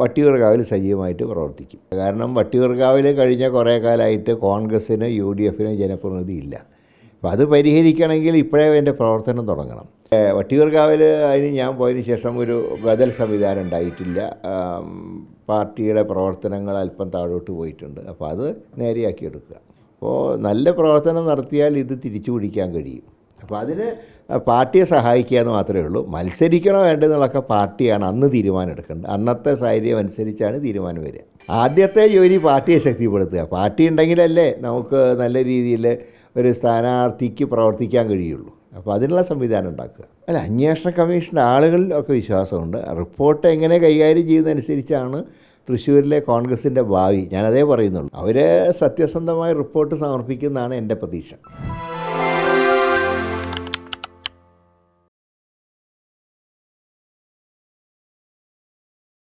വട്ടിയൂർക്കാവിൽ സജീവമായിട്ട് പ്രവർത്തിക്കും. കാരണം വട്ടിയൂർക്കാവിൽ കഴിഞ്ഞ കുറേ കാലമായിട്ട് കോൺഗ്രസ്സിന് UDFന് ജനപ്രതിനിധി ഇല്ല. അപ്പോൾ അത് പരിഹരിക്കണമെങ്കിൽ ഇപ്പോഴേ എൻ്റെ പ്രവർത്തനം തുടങ്ങണം. വട്ടിയൂർക്കാവിൽ അതിന് ഞാൻ പോയതിന് ശേഷം ഒരു ബദൽ സംവിധാനം ഉണ്ടായിട്ടില്ല. പാർട്ടിയുടെ പ്രവർത്തനങ്ങൾ അല്പം താഴോട്ട് പോയിട്ടുണ്ട്. അപ്പോൾ അത് നേരെയാക്കിയെടുക്കുക. അപ്പോൾ നല്ല പ്രവർത്തനം നടത്തിയാൽ ഇത് തിരിച്ചു പിടിക്കാൻ കഴിയും. അപ്പോൾ അതിന് പാർട്ടിയെ സഹായിക്കുക എന്ന് മാത്രമേ ഉള്ളൂ. മത്സരിക്കണോ വേണ്ടതെന്നുള്ളതൊക്കെ പാർട്ടിയാണ് അന്ന് തീരുമാനം എടുക്കേണ്ടത്. അന്നത്തെ സാഹചര്യം അനുസരിച്ചാണ് തീരുമാനം വരിക. ആദ്യത്തെ ജോലി പാർട്ടിയെ ശക്തിപ്പെടുത്തുക. പാർട്ടി ഉണ്ടെങ്കിലല്ലേ നമുക്ക് നല്ല രീതിയിൽ ഒരു സ്ഥാനാർത്ഥിക്ക് പ്രവർത്തിക്കാൻ കഴിയുള്ളൂ. അപ്പോൾ അതിനുള്ള സംവിധാനം ഉണ്ടാക്കുക. അന്വേഷണ കമ്മീഷൻ്റെ ആളുകളിലൊക്കെ വിശ്വാസമുണ്ട്. റിപ്പോർട്ട് എങ്ങനെ കൈകാര്യം ചെയ്യുന്നതനുസരിച്ചാണ് തൃശ്ശൂരിലെ കോൺഗ്രസിൻ്റെ ഭാവി. ഞാനതേ പറയുന്നുള്ളൂ. അവർ സത്യസന്ധമായ റിപ്പോർട്ട് സമർപ്പിക്കുന്നതാണ് എൻ്റെ പ്രതീക്ഷ.